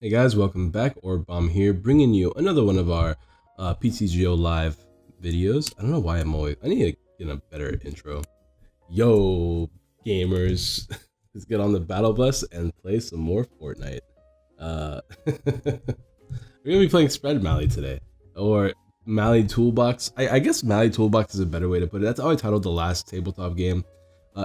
Hey guys, welcome back. Orabomb here, bringing you another one of our PTGO live videos. I don't know why I need to get a better intro. Yo, gamers, let's get on the battle bus and play some more Fortnite. We're gonna be playing Spread Mally today, or Mally Toolbox. I guess Mally Toolbox is a better way to put it. That's how I titled the last tabletop game.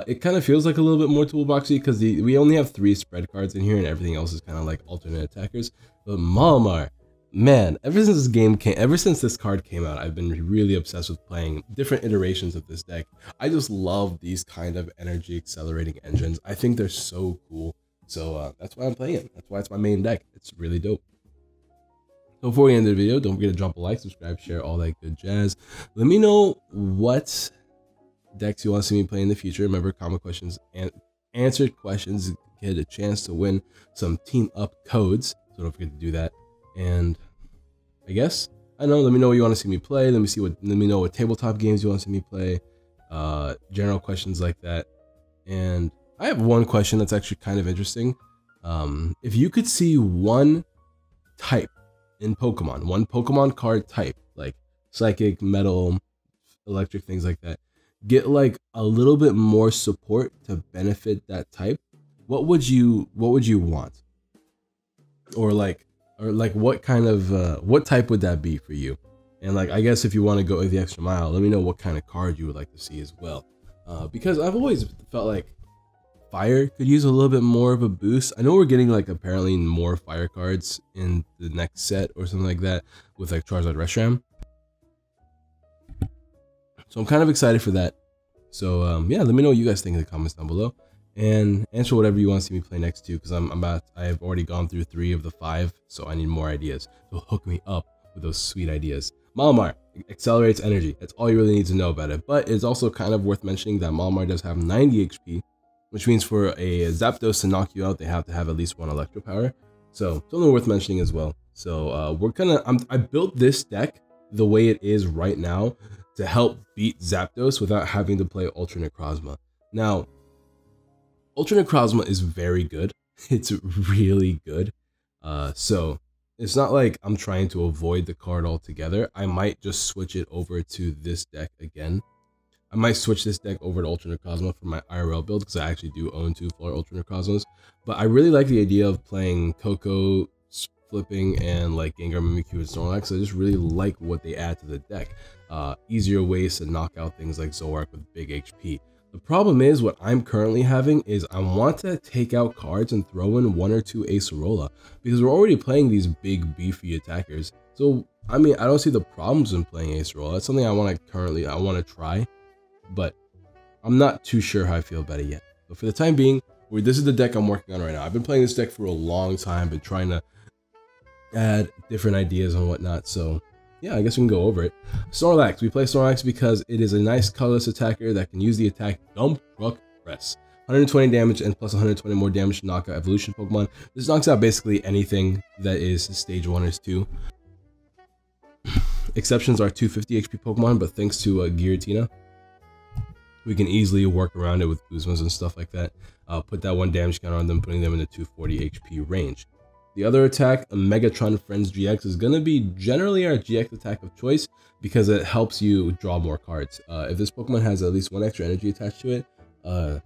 It kind of feels like a little bit more toolboxy because we only have 3 spread cards in here and everything else is kind of like alternate attackers. But Malamar, man, ever since this card came out, I've been really obsessed with playing different iterations of this deck. I just love these kind of energy accelerating engines. I think they're so cool. So that's why I'm playing it. That's why it's my main deck. It's really dope. So before we end the video, don't forget to drop a like, subscribe, share, all that good jazz. Let me know what decks you want to see me play in the future. Remember, comment questions and answered questions get a chance to win some team up codes, so don't forget to do that. And I guess I don't know, let me know what you want to see me play. Let me know what tabletop games you want to see me play, general questions like that. And I have one question that's actually kind of interesting. If you could see one type in Pokemon, one Pokemon card type, like psychic, metal, electric, things like that, get like a little bit more support to benefit that type, what would you want? Or what kind of what type would that be for you? And like, I guess if you want to go the extra mile, let me know what kind of card you would like to see as well, because I've always felt like fire could use a little bit more of a boost. I know we're getting like apparently more fire cards in the next set or something like that with like Charizard Reshiram. So I'm kind of excited for that. So yeah, let me know what you guys think in the comments down below, and answer whatever you want to see me play next too, because I have already gone through 3 of the 5, so I need more ideas. So hook me up with those sweet ideas. Malamar accelerates energy. That's all you really need to know about it. But it's also kind of worth mentioning that Malamar does have 90 HP, which means for a Zapdos to knock you out, they have to have at least 1 Electro Power. So it's only worth mentioning as well. So I built this deck the way it is right now to help beat Zapdos without having to play Ultra Necrozma. Now, Ultra Necrozma is very good. It's really good. So it's not like I'm trying to avoid the card altogether. I might just switch it over to this deck again. I might switch this deck over to Ultra Necrozma for my IRL build, because I actually do own 2 full Ultra Necrozmas. But I really like the idea of playing Coco, flipping, and like Gengar, Mimikyu, and Snorlax. I just really like what they add to the deck. Easier ways to knock out things like Zoroark with big HP. The problem is, what I'm currently having is I want to take out cards and throw in 1 or 2 Acerola, because we're already playing these big beefy attackers. So I mean, I don't see the problems in playing Acerola. That's something I want to try, but I'm not too sure how I feel about it yet. But for the time being, this is the deck I'm working on right now. I've been playing this deck for a long time, been trying to add different ideas and whatnot. So yeah, I guess we can go over it. Snorlax. We play Snorlax because it is a nice colorless attacker that can use the attack Dump Truck Press. 120 damage and plus 120 more damage to knock out evolution Pokemon. This knocks out basically anything that is stage 1 or 2. Exceptions are 250 HP Pokemon, but thanks to Giratina, we can easily work around it with Guzmas and stuff like that. Put that 1 damage counter on them, putting them in the 240 HP range. The other attack, a Megatron Friends GX, is going to be generally our GX attack of choice because it helps you draw more cards. If this Pokemon has at least 1 extra energy attached to it,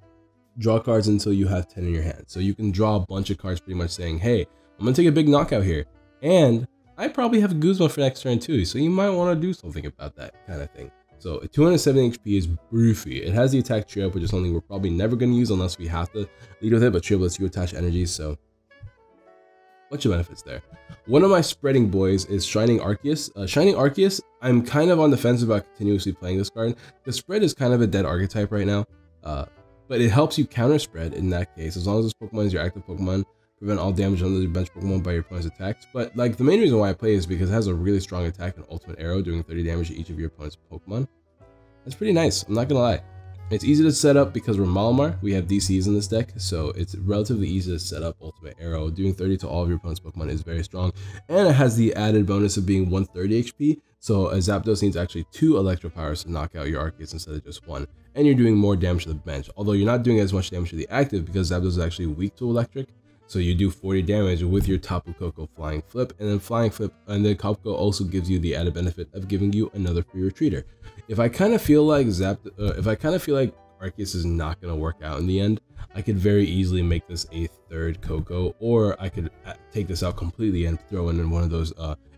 draw cards until you have 10 in your hand. So you can draw a bunch of cards pretty much saying, hey, I'm going to take a big knockout here. And I probably have a Guzma for next turn too, so you might want to do something about that kind of thing. So 270 HP is beefy. It has the attack trio, which is something we're probably never going to use unless we have to lead with it, but trio lets you attach energies, so bunch of benefits there. One of my spreading boys is Shining Arceus. Shining Arceus, I'm kind of on the fence about continuously playing this card. The spread is kind of a dead archetype right now, but it helps you counter spread in that case, as long as this Pokemon is your active Pokemon. Prevent all damage on the bench Pokemon by your opponent's attacks. But like, the main reason why I play is because it has a really strong attack and ultimate arrow, doing 30 damage to each of your opponent's Pokemon. That's pretty nice, I'm not gonna lie. It's easy to set up because we're Malamar. We have DCs in this deck, so it's relatively easy to set up ultimate arrow. Doing 30 to all of your opponent's Pokemon is very strong, and it has the added bonus of being 130 HP. So a Zapdos needs actually 2 Electro Powers to knock out your Arceus instead of just 1. And you're doing more damage to the bench, although you're not doing as much damage to the active because Zapdos is actually weak to electric. So you do 40 damage with your Tapu Koko Flying Flip, and then Flying Flip, and then Tapu Koko also gives you the added benefit of giving you another free retreater. If I kind of feel like Arceus is not going to work out in the end, I could very easily make this a third Koko, or I could take this out completely and throw in one of those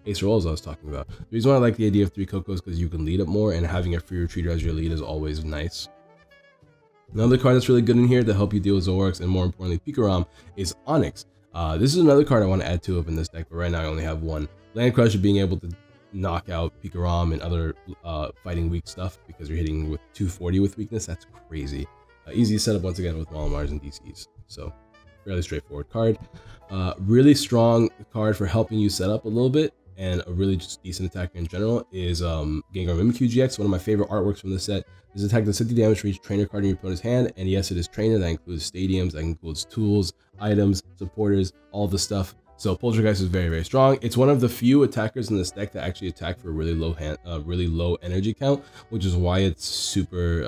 Ace rolls I was talking about. The reason why I like the idea of 3 Kokos because you can lead up more, and having a free retreater as your lead is always nice. Another card that's really good in here to help you deal with Zoroarks and more importantly PikaRom is Onyx. This is another card I want to add 2 of in this deck, but right now I only have 1. Land Crush being able to knock out PikaRom and other fighting weak stuff because you're hitting with 240 with weakness. That's crazy. Easy setup once again with Malamars and DCs. So fairly straightforward card. Really strong card for helping you set up a little bit, and a really just decent attacker in general is Gengar Mimikyu GX. One of my favorite artworks from this set. This attack does 50 damage for each trainer card in your opponent's hand, and yes, it is trainer. That includes stadiums, that includes tools, items, supporters, all the stuff. So Poltergeist is very, very strong. It's one of the few attackers in this deck that actually attack for a really low energy count, which is why it's super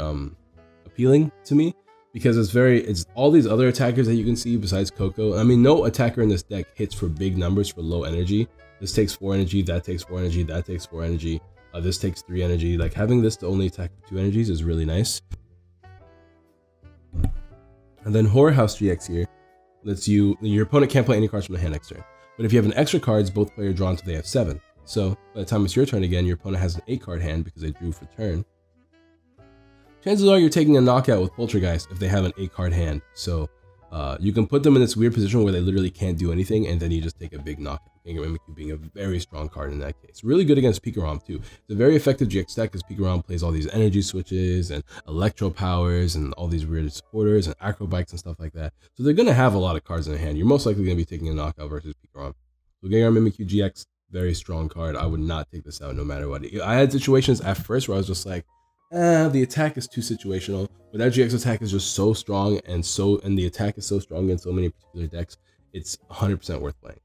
appealing to me, because it's all these other attackers that you can see besides Koko. I mean, no attacker in this deck hits for big numbers for low energy. This takes 4 energy, that takes 4 energy, that takes 4 energy. This takes 3 energy. Like, having this to only attack for 2 energies is really nice. And then Horror House GX here lets your opponent can't play any cards from the hand next turn. But if you have an extra cards, both players draw until they have 7. So by the time it's your turn again, your opponent has an 8 card hand because they drew for turn. Chances are you're taking a knockout with Poltergeist if they have an 8 card hand. So you can put them in this weird position where they literally can't do anything, and then you just take a big knockout. Gengar Mimikyu being a very strong card in that case. Really good against PikaRom too. It's a very effective GX deck because PikaRom plays all these energy switches and electro powers and all these weird supporters and acrobikes and stuff like that. So they're going to have a lot of cards in their hand. You're most likely going to be taking a knockout versus PikaRom. So Gengar Mimikyu GX, very strong card. I would not take this out no matter what. I had situations at first where I was just like, the attack is too situational, but that GX attack is just so strong, and the attack is so strong in so many particular decks, it's 100% worth playing.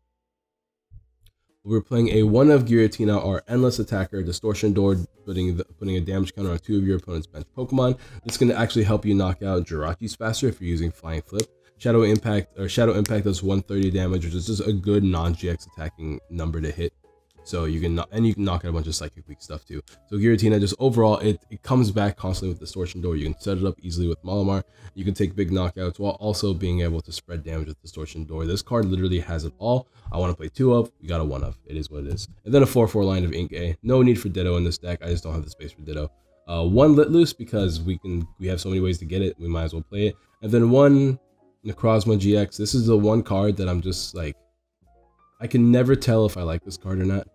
We're playing a 1 of Giratina, our Endless Attacker, Distortion Door, putting a damage counter on 2 of your opponent's bench Pokemon. This can actually help you knock out Jirachis faster if you're using Flying Flip. Shadow Impact does 130 damage, which is just a good non-GX attacking number to hit. So you can knock out a bunch of psychic weak stuff too. So Giratina, just overall, it comes back constantly with Distortion Door. You can set it up easily with Malamar. You can take big knockouts while also being able to spread damage with Distortion Door. This card literally has it all. I want to play 2 of, we got a 1 of. It is what it is. And then a 4/4 line of Ink A. No need for Ditto in this deck. I just don't have the space for Ditto. 1 Lit Loose because we have so many ways to get it. We might as well play it. And then 1 Necrozma GX. This is the one card that I'm just like, I can never tell if I like this card or not.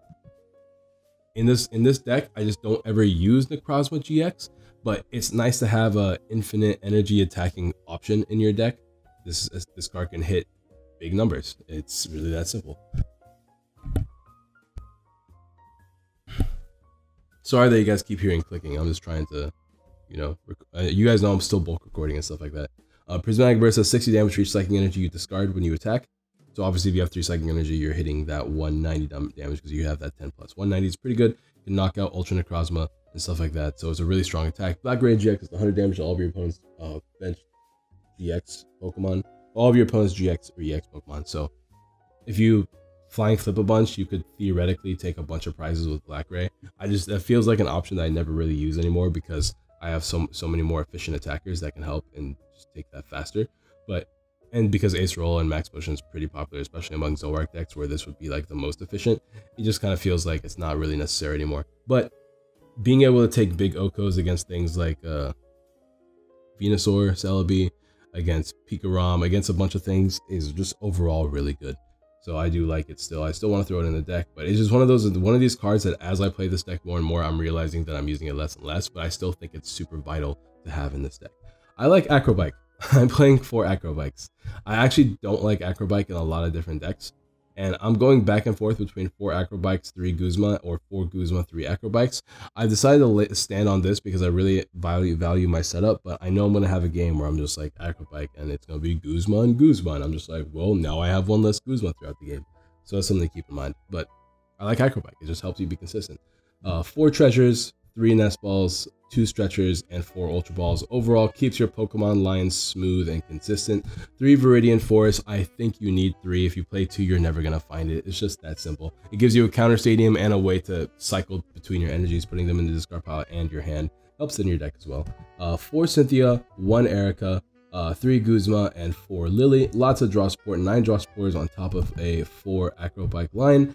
In this deck, I just don't ever use Necrozma GX, but it's nice to have a infinite energy attacking option in your deck. This card can hit big numbers. It's really that simple. Sorry that you guys keep hearing clicking. I'm just trying to, you guys know I'm still bulk recording and stuff like that. Prismatic Burst does 60 damage for each psychic energy you discard when you attack. So obviously if you have 3 psychic energy, you're hitting that 190 damage because you have that 10+. 190 is pretty good. You can knock out Ultra Necrozma and stuff like that. So it's a really strong attack. Black Ray GX is 100 damage to all of your opponent's bench GX Pokemon. All of your opponent's GX or EX Pokemon. So if you Flying Flip a bunch, you could theoretically take a bunch of prizes with Black Ray. That feels like an option that I never really use anymore because I have so many more efficient attackers that can help and just take that faster. And because Ace Roll and Max Potion is pretty popular, especially among Zoroark decks where this would be like the most efficient, it just kind of feels like it's not really necessary anymore. But being able to take big Okos against things like Venusaur, Celebi, against PikaRom, against a bunch of things is just overall really good. So I do like it still. I still want to throw it in the deck, but it's just one of these cards that as I play this deck more and more, I'm realizing that I'm using it less and less, but I still think it's super vital to have in this deck. I like Acrobike. I'm playing 4 Acrobikes. I actually don't like Acrobike in a lot of different decks, and I'm going back and forth between 4 Acrobikes, 3 Guzma, or 4 Guzma, 3 Acrobikes. I've decided to stand on this because I really value my setup, but I know I'm going to have a game where I'm just like Acrobike, and it's going to be Guzma and Guzma, and I'm just like, well, now I have 1 less Guzma throughout the game. So that's something to keep in mind, but I like Acrobike. It just helps you be consistent. 4 Treasures, 3 Nest Balls, 2 stretchers, and 4 ultra balls. Overall, keeps your Pokemon line smooth and consistent. 3 Viridian Forests. I think you need 3. If you play 2, you're never gonna find it. It's just that simple. It gives you a counter stadium and a way to cycle between your energies, putting them in the discard pile and your hand. Helps in your deck as well. 4 Cynthia, 1 Erica, 3 Guzma, and 4 Lily. Lots of draw support. 9 draw supporters on top of a 4 Acrobike line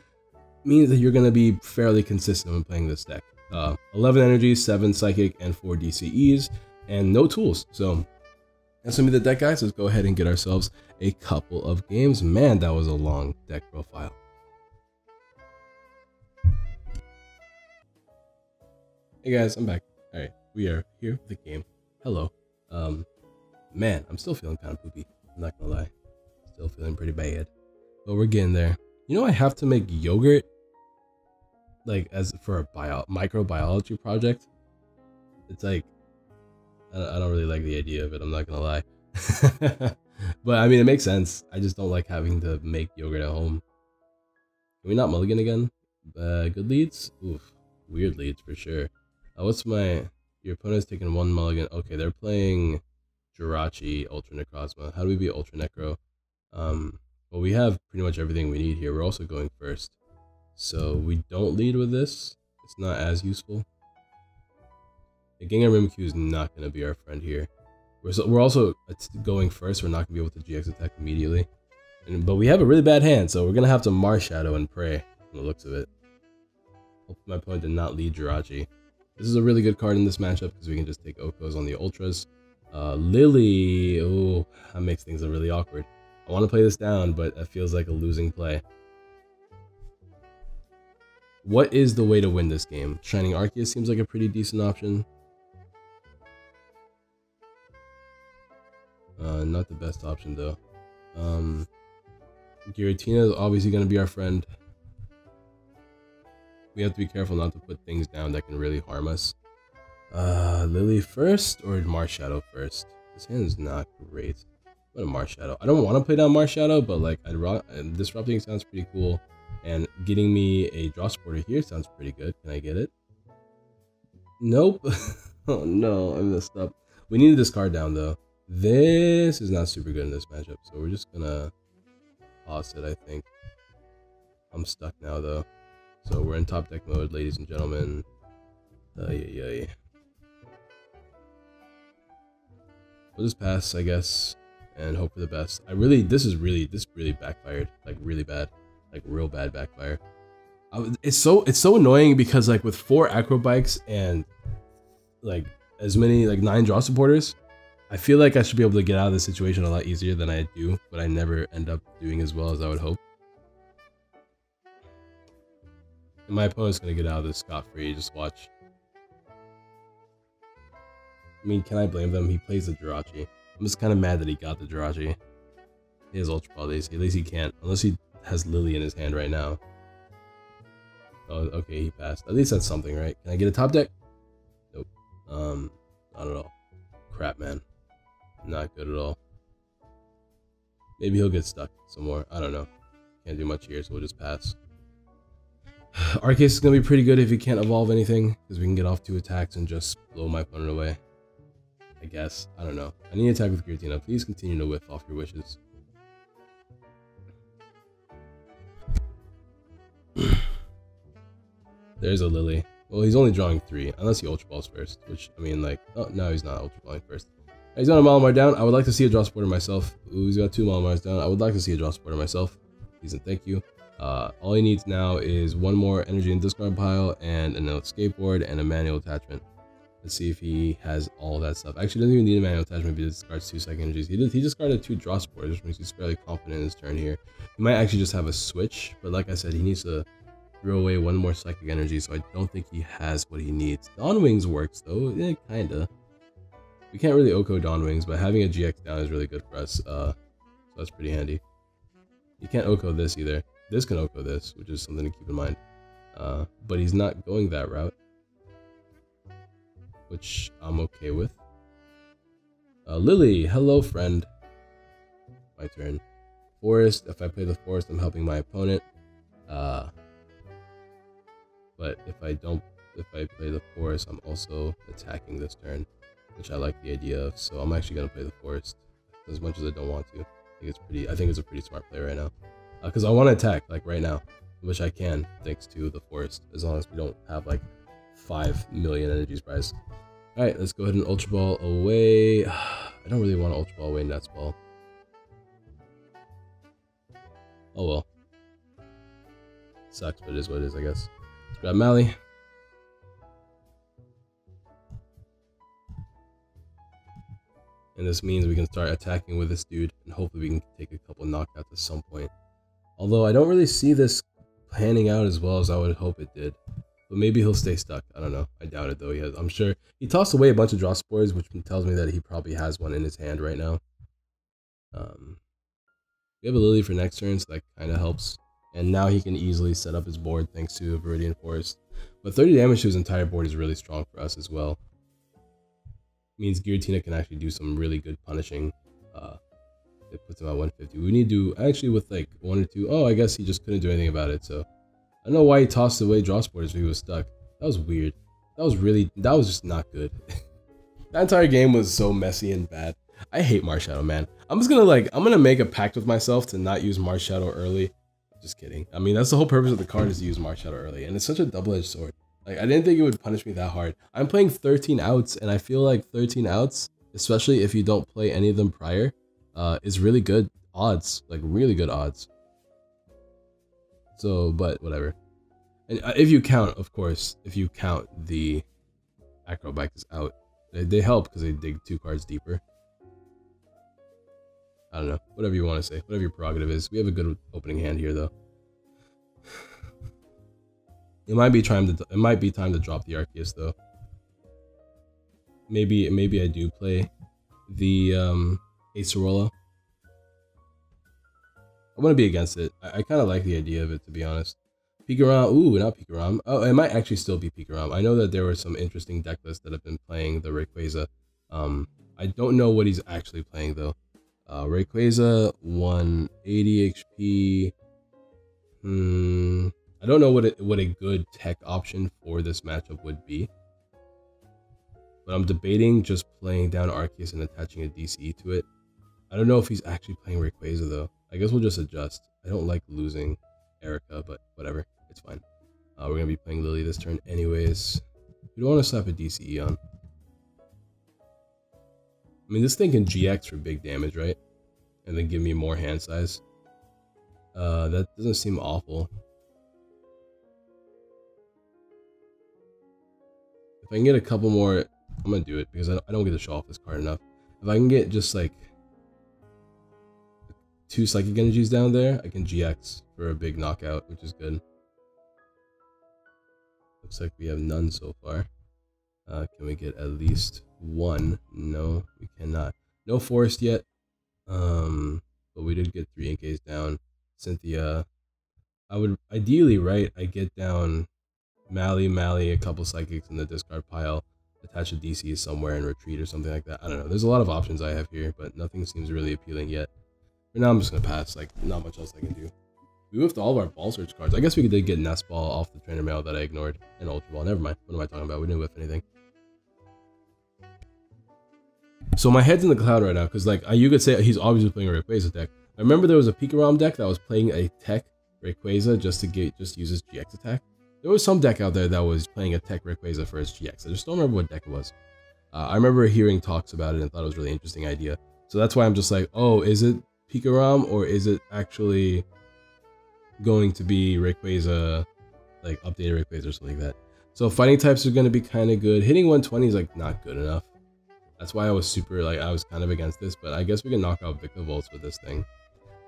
means that you're going to be fairly consistent when playing this deck. 11 energy, 7 psychic, and 4 DCEs, and no tools. So that's gonna be the deck, guys. Let's go ahead and get ourselves a couple of games. Man, that was a long deck profile. Hey guys, I'm back. All right, we are here with the game. Hello. Man, I'm still feeling kind of poopy. I'm not gonna lie, still feeling pretty bad, but we're getting there. You know, I have to make yogurt, like, as for a microbiology project. It's like, I don't really like the idea of it, I'm not gonna lie. But I mean, it makes sense. I just don't like having to make yogurt at home. Can we not mulligan again? Good leads? Oof, weird leads for sure. What's my... Your opponent's taking 1 mulligan. Okay, they're playing Jirachi, Ultra Necrozma. How do we beat Ultra Necro? Well, we have pretty much everything we need here. We're also going first. So we don't lead with this. It's not as useful. The Gengar Mimikyu is not going to be our friend here. We're also going first. We're not going to be able to GX attack immediately. But we have a really bad hand, so we're going to have to Marshadow and pray from the looks of it. Hopefully my opponent did not lead Jirachi. This is a really good card in this matchup because we can just take Okos on the Ultras. Lily, oh, that makes things really awkward. I want to play this down, but it feels like a losing play. What is the way to win this game? Shining Arceus seems like a pretty decent option. Not the best option though. Giratina is obviously going to be our friend. We have to be careful not to put things down that can really harm us. Lily first or Marshadow first? This hand is not great. What a Marshadow. I don't want to play down Marshadow, but like Disrupting sounds pretty cool. And getting me a draw supporter here sounds pretty good. Can I get it? Nope. Oh no, I messed up. We need to discard down though. This is not super good in this matchup, so we're just gonna toss it, I think. I'm stuck now though. So we're in top deck mode, ladies and gentlemen. We'll just pass, I guess, and hope for the best. This really backfired, like really bad, like real bad backfire. It's so annoying because like with 4 Acrobikes and like as many like 9 draw supporters, I feel like I should be able to get out of this situation a lot easier than I do, but I never end up doing as well as I would hope. And my opponent's gonna get out of this scot-free, just watch. I mean, can I blame them? He plays the Jirachi. I'm just kind of mad that he got the Jirachi. He has Ultra Ball Daisy. At least he can't, unless he has Lily in his hand right now. Oh, okay, he passed. At least that's something, right? Can I get a top deck? Nope. I don't know. Crap, man. Not good at all. Maybe he'll get stuck some more. I don't know. Can't do much here, so we'll just pass. Arceus is going to be pretty good if he can't evolve anything, because we can get off 2 attacks and just blow my opponent away. I guess. I don't know. I need to attack with Giratina. Please continue to whiff off your wishes. There's a Lily. Well, he's only drawing 3, unless he Ultra Balls first, which, I mean, like, oh, no, he's not Ultra Balling first. He's got a Malamar down. I would like to see a draw supporter myself. Ooh, he's got 2 Malamars down. I would like to see a draw supporter myself. Please and thank you. All he needs now is 1 more energy in discard pile and an skateboard and a manual attachment. Let's see if he has all of that stuff. Actually, doesn't even need a manual attachment if he discards 2 psychic energies. He discarded 2 draw supporters, which means he's fairly confident in his turn here. He might actually just have a switch, but like I said, he needs to throw away 1 more psychic energy, so I don't think he has what he needs. Dawn Wings works though, yeah, kinda. We can't really Oko Dawn Wings, but having a GX down is really good for us, so that's pretty handy. You can't Oko this either. This can Oko this, which is something to keep in mind. But he's not going that route, which I'm okay with. Lily, hello friend. My turn. Forest, if I play the Forest, I'm helping my opponent. But if I don't if I play the forest, I'm also attacking this turn, which I like the idea of. So I'm actually gonna play the forest, as much as I don't want to. I think it's a pretty smart play right now, because I want to attack like right now, which I can thanks to the forest, as long as we don't have like 5 million energies prize. All right, let's go ahead and Ultra Ball away. I don't really want to Ultra Ball away Nets Ball. Oh well. Sucks, but it is what it is, I guess. Let's grab Mally. And this means we can start attacking with this dude, and hopefully we can take a couple knockouts at some point. Although I don't really see this panning out as well as I would hope it did. But maybe he'll stay stuck. I don't know. I doubt it though. I'm sure he tossed away a bunch of draw spores, which tells me that he probably has one in his hand right now. We have a Lily for next turn, so that kind of helps. And now he can easily set up his board thanks to a Viridian Forest. But 30 damage to his entire board is really strong for us as well. It means Giratina can actually do some really good punishing. It puts him at 150. We need to actually with like 1 or 2. Oh, I guess he just couldn't do anything about it. So I don't know why he tossed away draw spores if he was stuck. That was weird. That was just not good. That entire game was so messy and bad. I hate Marshadow, man. I'm gonna make a pact with myself to not use Marshadow early. Just kidding. I mean, that's the whole purpose of the card, is to use Marshadow early, and it's such a double-edged sword. Like, I didn't think it would punish me that hard. I'm playing 13 outs, and I feel like 13 outs, especially if you don't play any of them prior, is really good odds, like really good odds. So, but whatever. And if you count, of course, if you count the Acrobacks out, they help because they dig 2 cards deeper. I don't know, whatever you want to say, whatever your prerogative is. We have a good opening hand here, though. It might be time to drop the Arceus, though. Maybe I do play the Acerola. I want to be against it. I kind of like the idea of it, to be honest. PikaRom, ooh, not PikaRom. Oh, it might actually still be PikaRom. I know that there were some interesting deck lists that have been playing the Rayquaza. I don't know what he's actually playing, though. Rayquaza, 180 HP. I don't know what a good tech option for this matchup would be. But I'm debating just playing down Arceus and attaching a DCE to it. I don't know if he's actually playing Rayquaza though. I guess we'll just adjust. I don't like losing Erica, but whatever. It's fine. We're going to be playing Lily this turn anyways. We don't want to slap a DCE on. I mean, this thing can GX for big damage, right? And then give me more hand size. That doesn't seem awful. If I can get a couple more, I'm gonna do it because I don't get to show off this card enough. If I can get just like 2 psychic energies down there, I can GX for a big knockout, which is good. Looks like we have none so far. Can we get at least 1? No, we cannot. No forest yet. But we did get 3 Inks down. Cynthia, I would ideally, right? I get down Mally, a couple psychics in the discard pile, attach a DC somewhere and retreat or something like that. I don't know. There's a lot of options I have here, but nothing seems really appealing yet. For now, I'm just gonna pass. Like, not much else I can do. We whiffed all of our ball search cards. I guess we did get Nest Ball off the trainer mail that I ignored, and Ultra Ball. Never mind. What am I talking about? We didn't whiff anything. So my head's in the cloud right now because, like, you could say he's obviously playing a Rayquaza deck. I remember there was a PikaRom deck that was playing a tech Rayquaza just to use his GX attack. There was some deck out there that was playing a tech Rayquaza for his GX. I just don't remember what deck it was. I remember hearing talks about it and thought it was a really interesting idea. So that's why I'm just like, oh, is it PikaRom or is it actually going to be Rayquaza, like updated Rayquaza or something like that? So fighting types are going to be kind of good. Hitting 120 is like not good enough. That's why I was I was kind of against this, but I guess we can knock out Victovolts with this thing.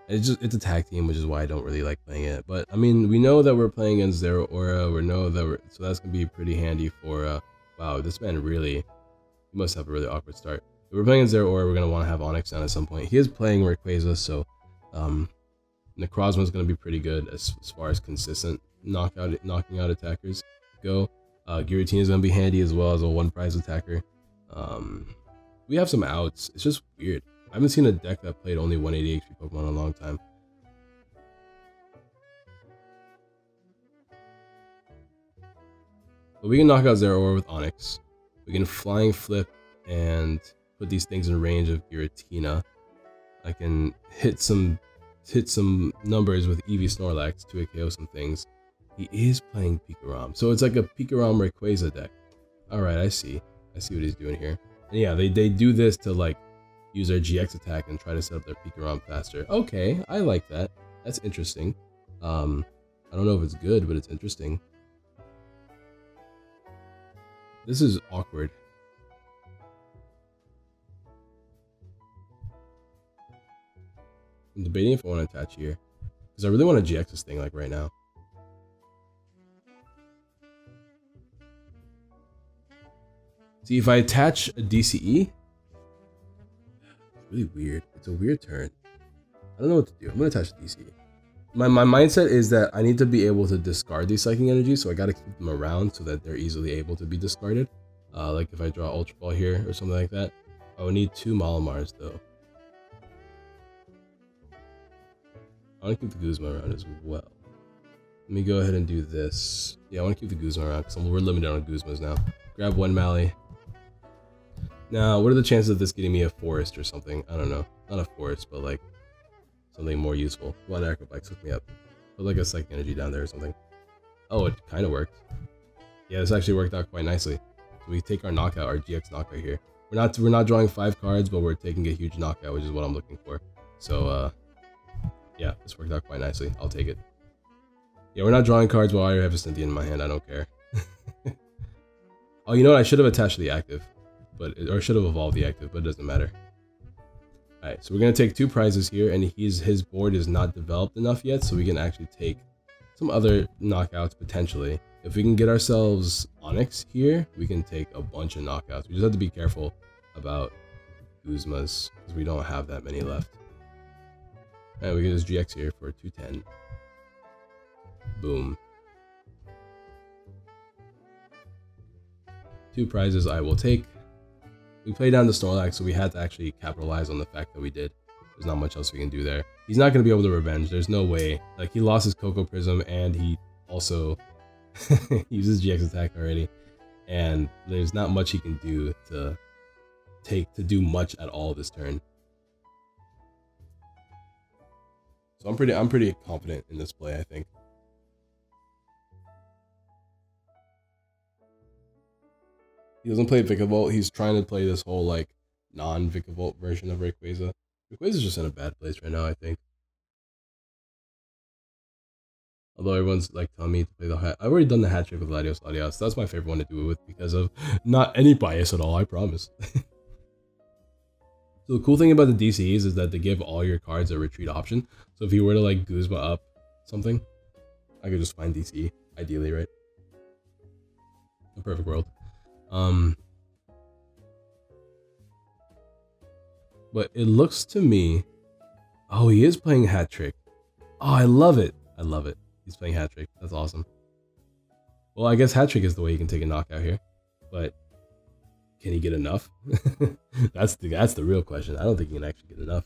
It's a tag team, which is why I don't really like playing it. But I mean, we know that we're playing against Zeraora. So that's gonna be pretty handy for. Wow, this man really, he must have a really awkward start. If we're playing against Zeraora, we're gonna want to have Onyx down at some point. He is playing Rayquaza, so Necrozma's gonna be pretty good as far as consistent knocking out attackers go. Giratina is gonna be handy as well as a 1 prize attacker. We have some outs. It's just weird. I haven't seen a deck that played only 180 HP Pokemon in a long time. But we can knock out Zeraora with Onyx. We can Flying Flip and put these things in range of Giratina. I can hit some numbers with Eevee Snorlax to KO some things. He is playing PikaRom, so it's like a PikaRom Rayquaza deck. All right, I see what he's doing here. And yeah, they do this to like use their GX attack and try to set up their PikaRom faster. Okay, I like that. That's interesting. I don't know if it's good, but it's interesting. This is awkward. I'm debating if I want to attach here, because I really want to GX this thing like right now. See, if I attach a DCE, it's really weird. It's a weird turn. I don't know what to do. I'm gonna attach a DCE. My mindset is that I need to be able to discard these psychic energies, so I gotta keep them around so that they're easily able to be discarded. Like if I draw Ultra Ball here or something like that. I would need 2 Malamars though. I want to keep the Guzma around as well. Let me go ahead and do this. Yeah, I want to keep the Guzma around because we're limited on Guzmas now. Grab 1 Mally. Now, what are the chances of this getting me a forest or something? I don't know. Not a forest, but like something more useful. One Acrobikes hook me up. Put like a Psychic Energy down there or something. Oh, it kind of worked. Yeah, this actually worked out quite nicely. So we take our knockout, our GX knockout here. We're not drawing 5 cards, but we're taking a huge knockout, which is what I'm looking for. So, yeah, this worked out quite nicely. I'll take it. Yeah, we're not drawing cards while I have a Cynthia in my hand. I don't care. Oh, you know what? I should have attached the active, or should have evolved the active, but it doesn't matter. All right, so we're gonna take 2 prizes here, and his board is not developed enough yet, so we can actually take some other knockouts potentially. If we can get ourselves Onyx here, we can take a bunch of knockouts. We just have to be careful about Guzmas because we don't have that many left. And we can just GX here for 210. Boom. 2 prizes I will take. We played down the Snorlax, so we had to actually capitalize on the fact that we did. There's not much else we can do there. He's not going to be able to revenge. There's no way. Like, he lost his Coco Prism, and he also uses GX attack already. And there's not much he can do to do much at all this turn. So I'm pretty confident in this play, I think. He doesn't play Vikavolt. He's trying to play this whole like non-Vikavolt version of Rayquaza. Rayquaza's just in a bad place right now, I think. Although everyone's like telling me to play the hat. I've already done the hat trick with Latios Latios. That's my favorite one to do it with because of not any bias at all, I promise. So the cool thing about the DCs is that they give all your cards a retreat option. So if you were to like Guzma up something, I could just find DC, ideally, right? A perfect world. But it looks to me, oh, he is playing hat trick. Oh, I love it. I love it. He's playing hat trick. That's awesome. Well, I guess hat trick is the way you can take a knockout here, but can he get enough? That's the real question. I don't think he can actually get enough.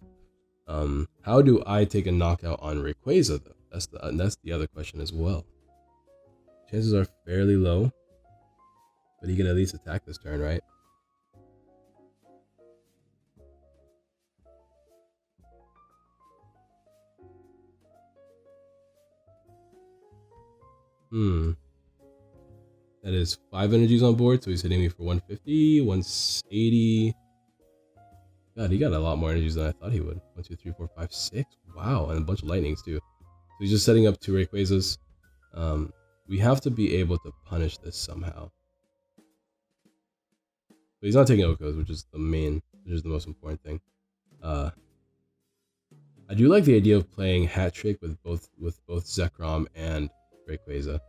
How do I take a knockout on Rayquaza though? That's the other question as well. Chances are fairly low, but he can at least attack this turn, right? That is 5 energies on board, so he's hitting me for 150, 180. God, he got a lot more energies than I thought he would. 1, 2, 3, 4, 5, 6. Wow, and a bunch of lightnings too. So he's just setting up 2 Rayquazas. We have to be able to punish this somehow. But he's not taking Okos, which is the most important thing. I do like the idea of playing hat trick with both Zekrom and Rayquaza.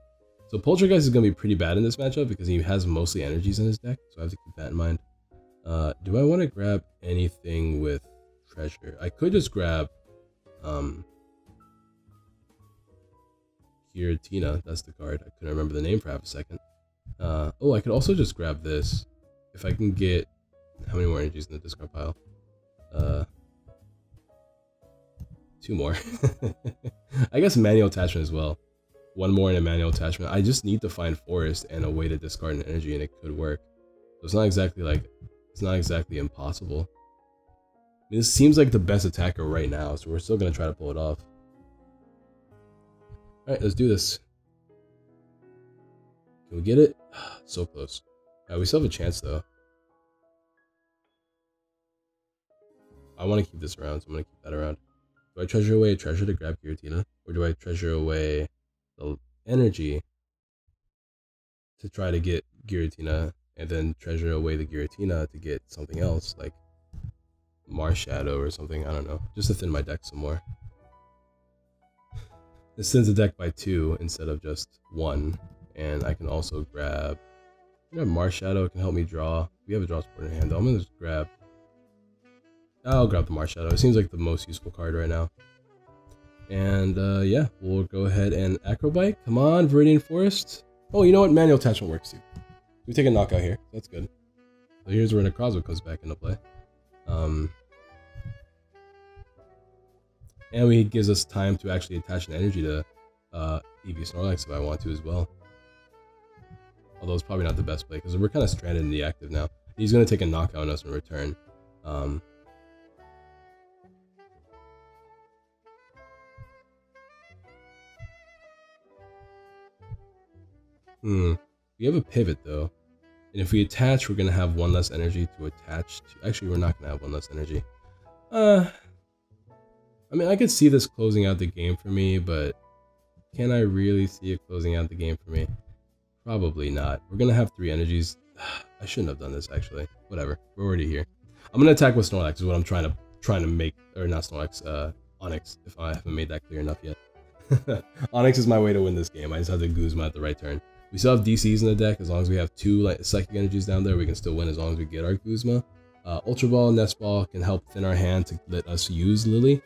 So Poltergeist is going to be pretty bad in this matchup because he has mostly energies in his deck, so I have to keep that in mind. Do I want to grab anything with treasure? I could just grab Giratina. That's the card. I couldn't remember the name for half a second. Oh, I could also just grab this if I can get how many more energies in the discard pile? 2 more. I guess manual attachment as well. one more in a manual attachment. I just need to find forest and a way to discard an energy, and it could work. So it's not exactly like, it's not exactly impossible. I mean, this seems like the best attacker right now, so we're still gonna try to pull it off. All right, let's do this. Can we get it? So close. We still have a chance though. I want to keep this around, so I'm gonna keep that around. Do I treasure away a treasure to grab Giratina, or do I treasure away the energy to try to get Giratina, and then treasure away the Giratina to get something else like Marshadow or something? I don't know, just to thin my deck some more. This thins the deck by 2 instead of just 1, and I can also grab Marshadow. It can help me draw. We have a draw support in hand though. I'm gonna just grab. I'll grab the Marshadow. It seems like the most useful card right now. And yeah, we'll go ahead and Acrobite. Come on, Viridian Forest. Oh, you know what? Manual attachment works too. We take a knockout here. That's good. So here's where Necrozma comes back into play. And it gives us time to actually attach an energy to EV Snorlax if I want to as well. Although it's probably not the best play because we're kind of stranded in the active now. He's going to take a knockout on us in return. We have a pivot though. And if we attach, we're going to have 1 less energy to attach to. Actually, we're not going to have 1 less energy. I mean, I could see this closing out the game for me, but can I really see it closing out the game for me? Probably not. We're going to have 3 energies. I shouldn't have done this, actually. Whatever. We're already here. I'm going to attack with Snorlax is what I'm trying to make. Or not Snorlax, Onyx, if I haven't made that clear enough yet. Onyx is my way to win this game. I just have to Guzma at the right turn. We still have DCs in the deck. As long as we have 2 Psychic Energies down there, we can still win as long as we get our Guzma. Ultra Ball, Nest Ball can help thin our hand to let us use Lily.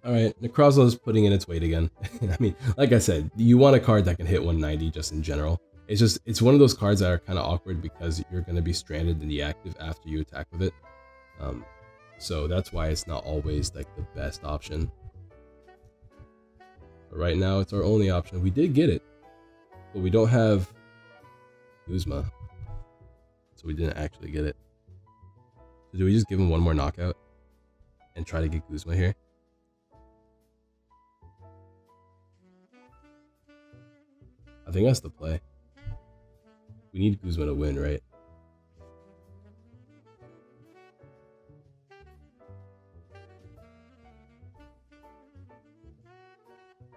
Alright, Necrozma is putting in its weight again. I mean, like I said, you want a card that can hit 190 just in general. It's one of those cards that are kind of awkward because you're going to be stranded in the active after you attack with it. So that's why it's not always like the best option. But right now, it's our only option. We did get it, but we don't have Guzma. So we didn't actually get it. So do we just give him 1 more knockout and try to get Guzma here? I think that's the play. We need Guzma to win, right?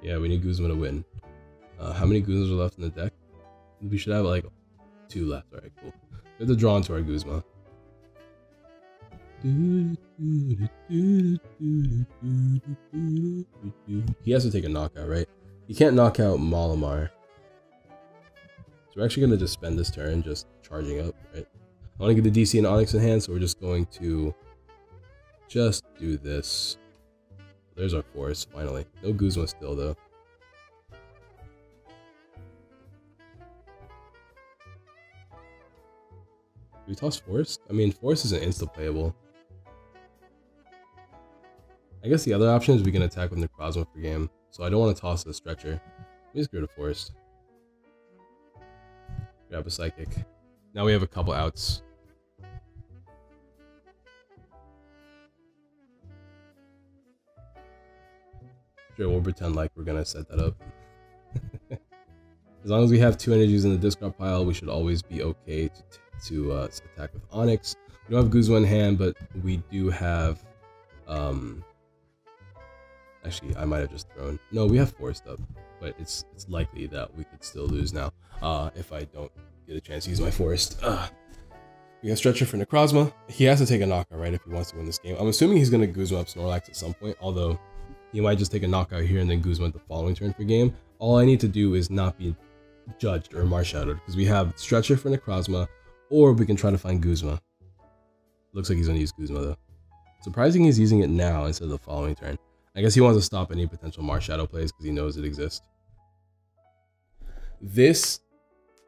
Yeah, we need Guzma to win. How many Guzmas are left in the deck? We should have like 2 left. Alright, cool. We have to draw into our Guzma. He has to take a knockout, right? He can't knock out Malamar. So we're actually going to just spend this turn just charging up, right? I want to get the DC and Onyx in hand, so we're just going to just do this. There's our forest, finally. No Guzma still, though. Do we toss forest? I mean, forest isn't insta-playable. I guess the other option is we can attack with Necrozma for game, so I don't want to toss the stretcher. Let me just go to forest. Grab a Psychic. Now we have a couple outs. Sure, we'll pretend like we're gonna set that up. As long as we have 2 energies in the discard pile, we should always be okay to attack with Onyx. We don't have Guzma in hand, but we do have... Actually, I might have just thrown... No, we have Forest up, but it's likely that we could still lose now if I don't get a chance to use my Forest. We have Stretcher for Necrozma. He has to take a knockout, right, if he wants to win this game. I'm assuming he's going to Guzma up Snorlax at some point, although he might just take a knockout here and then Guzma the following turn for game. All I need to do is not be judged or Marshadowed, because we have Stretcher for Necrozma, or we can try to find Guzma. Looks like he's going to use Guzma, though. Surprising he's using it now instead of the following turn. I guess he wants to stop any potential Marshadow plays because he knows it exists. This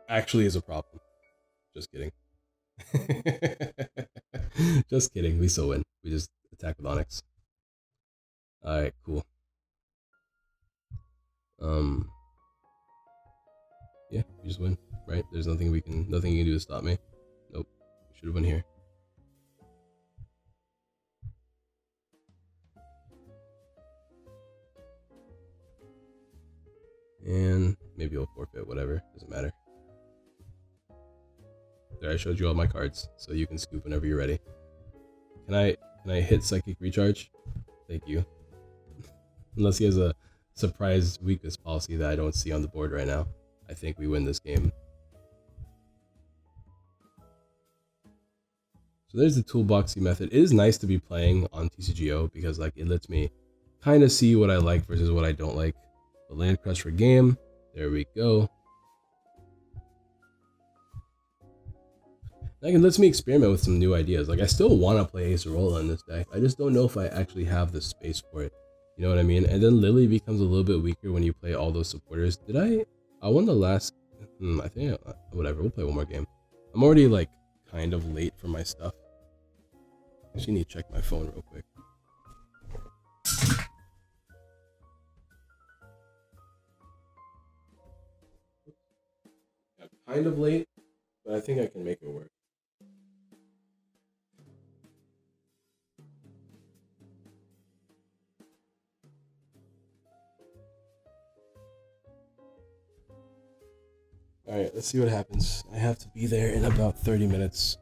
actually is a problem. Just kidding. Just kidding. We still win. We just attack with Onyx. Alright, cool. Yeah, we just win, right? There's nothing you can do to stop me. Nope. We should have won here. And maybe I'll forfeit, whatever, doesn't matter. There, I showed you all my cards, so you can scoop whenever you're ready. Can I hit Psychic Recharge? Thank you. Unless he has a surprise weakness policy that I don't see on the board right now. I think we win this game. So there's the toolboxy method. It is nice to be playing on TCGO because like it lets me kind of see what I like versus what I don't like. The land crush for game. There we go. Like, it lets me experiment with some new ideas. Like, I still want to play Ace Arola in this deck. I just don't know if I actually have the space for it. You know what I mean? And then Lily becomes a little bit weaker when you play all those supporters. Did I won the last... I think... whatever, we'll play one more game. I'm already, like, kind of late for my stuff. I actually need to check my phone real quick. I'm kind of late, but I think I can make it work. Alright, let's see what happens. I have to be there in about 30 minutes.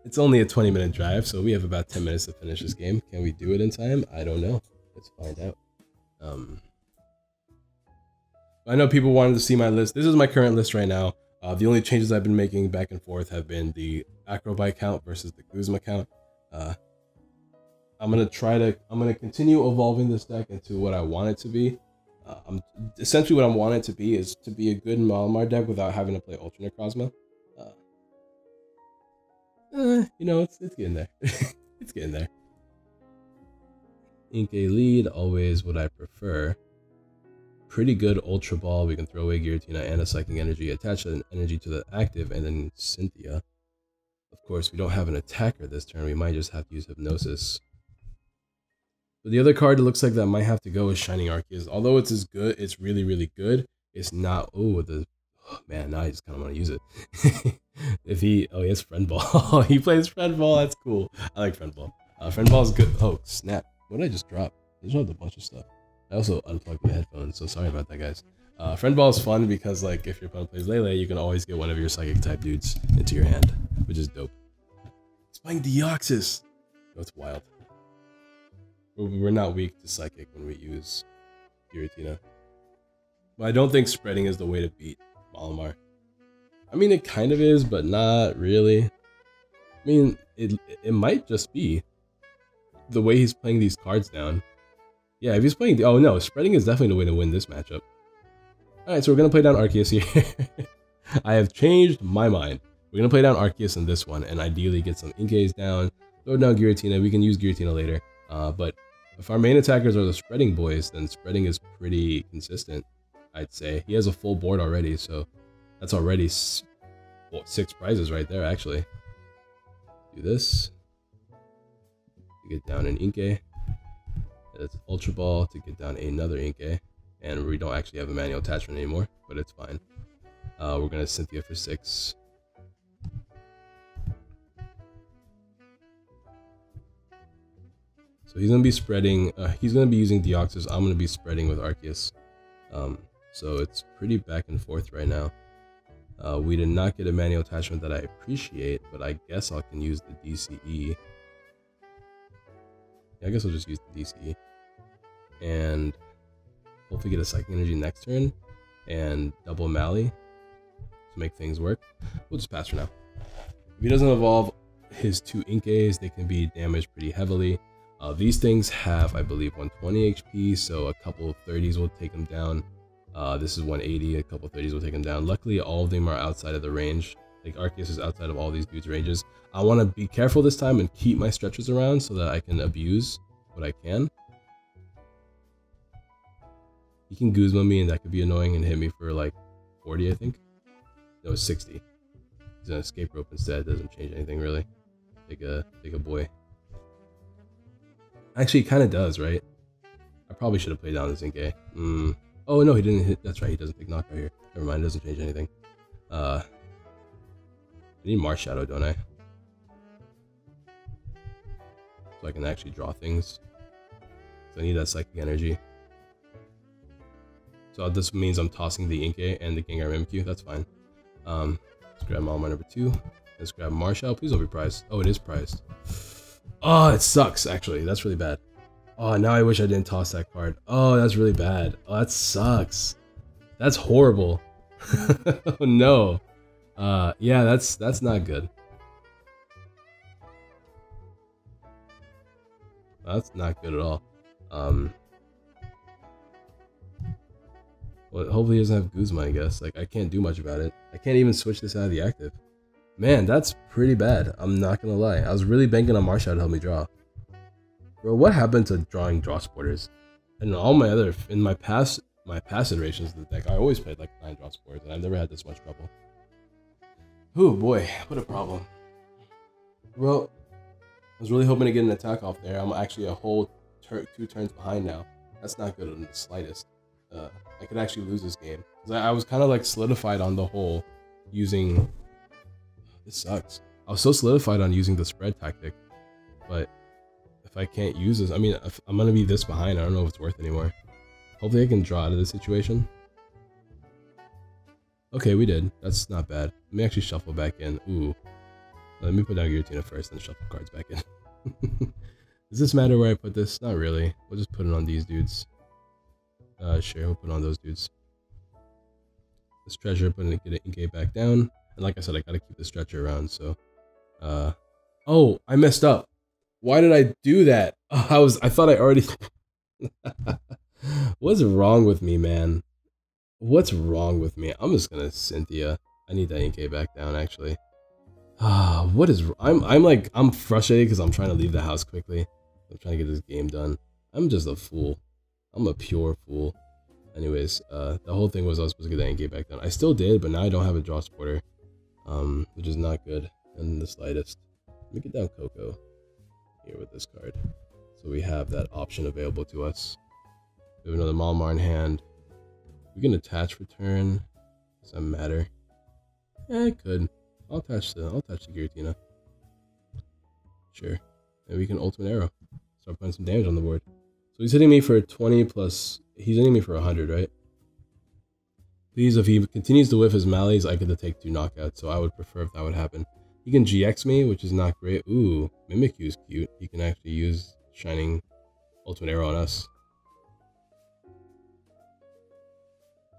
It's only a 20-minute drive, so we have about 10 minutes to finish this game. Can we do it in time? I don't know. Let's find out. I know people wanted to see my list. This is my current list right now. The only changes I've been making back and forth have been the Acrobite count versus the Guzma count. I'm gonna continue evolving this deck into what I want it to be. Essentially what I want it to be is to be a good Malamar deck without having to play Ultra Necrozma. You know, it's getting there. It's getting there. Inkay lead, always what I prefer. Pretty good Ultra Ball. We can throw away Giratina and a Psychic Energy, attach an energy to the active, and then Cynthia. Of course, we don't have an attacker this turn. We might just have to use Hypnosis. But the other card that looks like that might have to go is Shining Arceus. Although it's as good, it's really, really good. It's not. Oh, man, now I just kind of want to use it. If he has Friend Ball. He plays Friend Ball. That's cool. I like Friend Ball. Friend Ball is good. Oh, snap. What did I just drop? I just dropped a bunch of stuff. I also unplugged my headphones, so sorry about that, guys. Friend Ball is fun because, like, if your opponent plays Lele, you can always get one of your Psychic type dudes into your hand, which is dope. He's playing Deoxys. Oh, it's wild. We're not weak to Psychic when we use Giratina. But I don't think spreading is the way to beat Malamar. I mean, it kind of is, but not really. I mean, it might just be the way he's playing these cards down. Yeah, if he's playing... Oh, no, spreading is definitely the way to win this matchup. Alright, so we're going to play down Arceus here. I have changed my mind. We're going to play down Arceus in this one, and ideally get some Inkays down. Throw down Giratina. We can use Giratina later. But if our main attackers are the spreading boys, then spreading is pretty consistent, I'd say. He has a full board already, so that's already 6 prizes right there, actually. Do this to get down an Inkay. It's Ultra Ball to get down another Inkay. And we don't actually have a manual attachment anymore, but it's fine. We're going to Cynthia for 6. So he's going to be spreading, he's going to be using Deoxys. I'm going to be spreading with Arceus. So it's pretty back and forth right now. We did not get a manual attachment that I appreciate, but I guess I can use the DCE. Yeah, I guess I'll just use the DCE. And hopefully get a Psychic Energy next turn and double Mally to make things work. We'll just pass for now. If he doesn't evolve his 2 Inkays, they can be damaged pretty heavily. These things have, I believe, 120 HP, so a couple of 30s will take them down. This is 180, a couple of 30s will take them down. Luckily, all of them are outside of the range. Like, Arceus is outside of all these dudes' ranges. I want to be careful this time and keep my stretchers around so that I can abuse what I can. He can Guzma me, and that could be annoying and hit me for like 40, I think. No, 60. He's an escape rope instead. Doesn't change anything really. Take a boy. Actually, it kind of does, right? I probably should have played down this Inkay. Oh no, he didn't hit. That's right, he doesn't take knockout here. Never mind, it doesn't change anything. I need Mars Shadow, don't I? So I can actually draw things. So I need that psychic energy. So this means I'm tossing the Inkay and the Gengar Mimikyu. That's fine. Let's grab Malamar number 2. Let's grab Marshall. Please don't be priced. Oh, it is priced. Oh, it sucks, actually. That's really bad. Oh, now I wish I didn't toss that card. Oh, that's really bad. Oh, that sucks. That's horrible. Oh, no. Yeah, that's not good. That's not good at all. Well, hopefully he doesn't have Guzma, I guess. Like, I can't do much about it. I can't even switch this out of the active. Man, that's pretty bad. I'm not gonna lie. I was really banking on Marshall to help me draw. Bro, what happened to drawing draw supporters? And all my other, in my past iterations of the deck, I always played like 9 draw supporters, and I've never had this much trouble. Oh boy, what a problem. Well, I was really hoping to get an attack off there. I'm actually a whole 2 turns behind now. That's not good in the slightest. I could actually lose this game. I was kind of like solidified on the whole using... This sucks. I was so solidified on using the spread tactic, but if I can't use this, I mean, if I'm gonna be this behind, I don't know if it's worth anymore. Hopefully I can draw out of this situation. Okay, we did. That's not bad. Let me actually shuffle back in. Ooh. Let me put down Giratina first, then shuffle cards back in. Does this matter where I put this? Not really. We'll just put it on these dudes. Sure, we'll put it on those dudes. This treasure, put it, get an Inkay back down. And like I said, I gotta keep the stretcher around, so... Oh, I messed up. Why did I do that? I thought I already... What's wrong with me, man? What's wrong with me? I'm just gonna Cynthia. I need that Inkay back down, actually. What is... I'm frustrated because I'm trying to leave the house quickly. I'm trying to get this game done. I'm just a fool. I'm a pure fool. Anyways, the whole thing was I was supposed to get that Inkay back down. I still did, but now I don't have a draw supporter. Which is not good in the slightest. Let me get down Coco here with this card. So we have that option available to us. We have another Malamar in hand. We can attach for turn. Does that matter? Yeah, it could. I'll attach the Giratina. Sure. And we can ultimate arrow. Start putting some damage on the board. So he's hitting me for 20 plus... He's hitting me for 100, right? Please, if he continues to whiff his Mallies, I get to take 2 knockouts, so I would prefer if that would happen. He can GX me, which is not great. Ooh, Mimikyu is cute. He can actually use Shining Ultimate Arrow on us.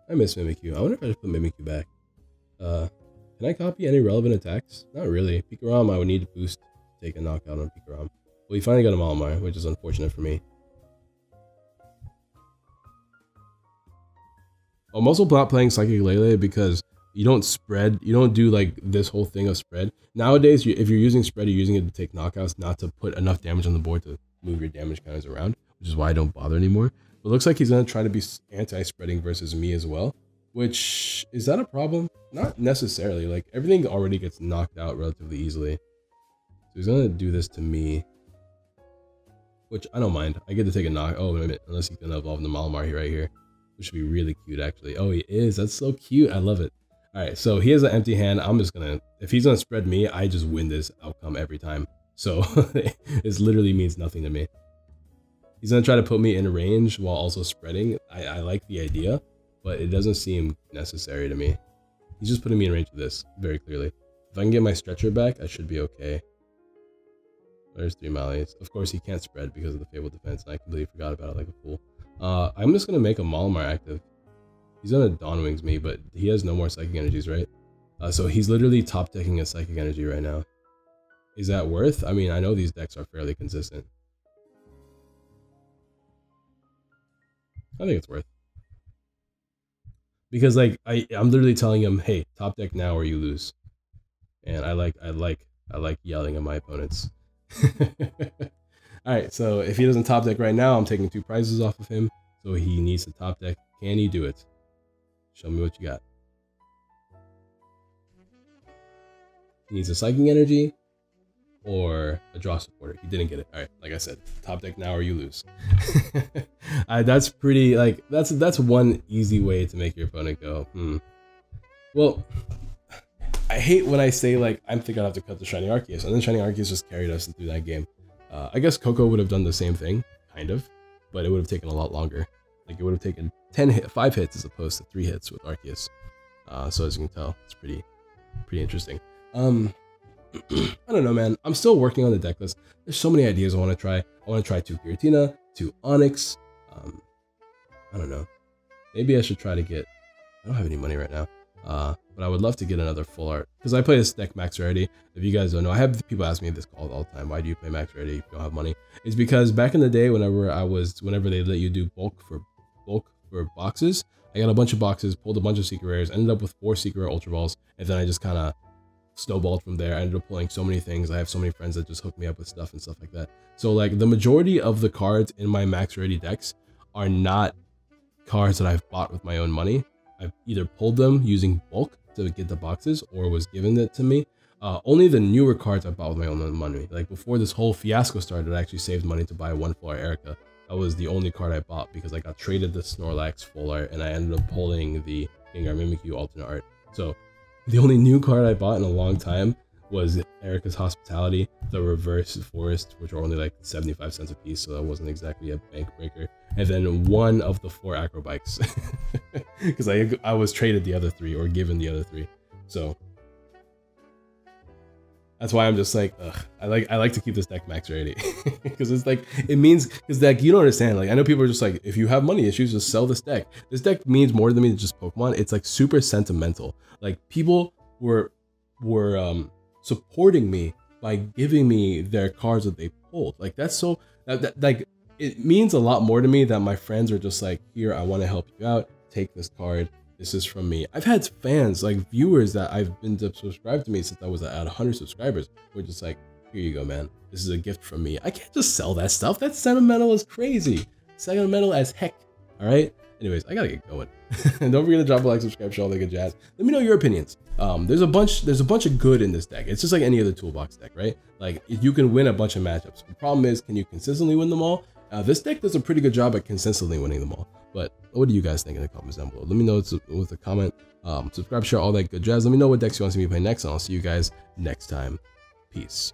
I miss Mimikyu. I wonder if I should put Mimikyu back. Can I copy any relevant attacks? Not really. PikaRom, I would need to boost to take a knockout on PikaRom. Well, he finally got a Malamar, which is unfortunate for me. I'm also not playing Psychic Lele because you don't spread, you don't do like this whole thing of spread. Nowadays, if you're using spread, you're using it to take knockouts, not to put enough damage on the board to move your damage counters around, which is why I don't bother anymore. But it looks like he's going to try to be anti-spreading versus me as well, which, is that a problem? Not necessarily, like everything already gets knocked out relatively easily. So he's going to do this to me, which I don't mind. I get to take a knock. Oh, wait a minute, unless he's going to evolve into Malamar here, right here. Which should be really cute, actually. Oh, he is. That's so cute. I love it. All right, so he has an empty hand. I'm just going to... If he's going to spread me, I just win this outcome every time. So it literally means nothing to me. He's going to try to put me in range while also spreading. I like the idea, but it doesn't seem necessary to me. He's just putting me in range of this, very clearly. If I can get my stretcher back, I should be okay. There's 3 Mallies. Of course, he can't spread because of the Fabled Defense, and I completely forgot about it like a fool. I'm just going to make a Malamar active. He's going to Dawn Wings me, but he has no more Psychic Energies, right? So he's literally top decking a Psychic Energy right now. Is that worth? I mean, I know these decks are fairly consistent. I think it's worth. Because like I'm literally telling him, hey, top deck now or you lose. And I like yelling at my opponents. Alright, so if he doesn't top deck right now, I'm taking 2 prizes off of him. So he needs to top deck. Can he do it? Show me what you got. He needs a Psychic Energy. or a draw supporter. He didn't get it. All right, like I said, top deck now or you lose. That's pretty, like, that's one easy way to make your opponent go, Well, I hate when I say, like, I'm thinking I have to cut the Shining Arceus, and then Shining Arceus just carried us through that game. I guess Coco would have done the same thing, kind of, but it would have taken a lot longer. Like, it would have taken 5 hits as opposed to 3 hits with Arceus. So as you can tell, it's pretty interesting. I don't know, man. I'm still working on the deck list. There's so many ideas I want to try. I want to try 2 Giratina, 2 Onyx. I don't know. Maybe I should try to get... I don't have any money right now. But I would love to get another full art. Because I play this deck max rarity. If you guys don't know, I have people ask me this all the time. Why do you play max rarity if you don't have money? It's because back in the day, whenever they let you do bulk for boxes, I got a bunch of boxes, pulled a bunch of secret rares, ended up with 4 secret rare ultra balls, and then I just kind of snowballed from there. I ended up pulling so many things. I have so many friends that just hook me up with stuff and stuff like that. So like the majority of the cards in my max rarity decks are not cards that I've bought with my own money. I've either pulled them using bulk to get the boxes or was given it to me. Only the newer cards I bought with my own money. Like before this whole fiasco started, I actually saved money to buy 1 full art Erica. That was the only card I bought because I got traded the Snorlax full art and I ended up pulling the Gengar Mimikyu alternate art. So the only new card I bought in a long time was Erica's Hospitality, the Reverse Forest, which are only like 75 cents a piece, so that wasn't exactly a bank breaker. And then 1 of the 4 acro bikes, because I was traded the other 3 or given the other 3. So that's why I'm just like, ugh, I like to keep this deck max rarity because it's like, it means, because like you don't understand, like I know people are just like, if you have money issues, just sell this deck. This deck means more to me than just Pokemon. It's like super sentimental. Like people were supporting me by giving me their cards that they pulled. Like that's so like it means a lot more to me that my friends are just like, here, I want to help you out, take this card, this is from me. I've had fans, like viewers that I've been subscribed to me since I was at 100 subscribers, who are just like, here you go, man, this is a gift from me. I can't just sell that stuff. That's sentimental as crazy, sentimental as heck. All right, anyways, I gotta get going. And don't forget to drop a like, subscribe, share all that good jazz. Let me know your opinions. There's a bunch of good in this deck. It's just like any other toolbox deck, right? Like you can win a bunch of matchups. The problem is, can you consistently win them all? This deck does a pretty good job at consistently winning them all. But what do you guys think in the comments down below? Let me know with a comment. Subscribe, share all that good jazz. Let me know what decks you want to see me play next, and I'll see you guys next time. Peace.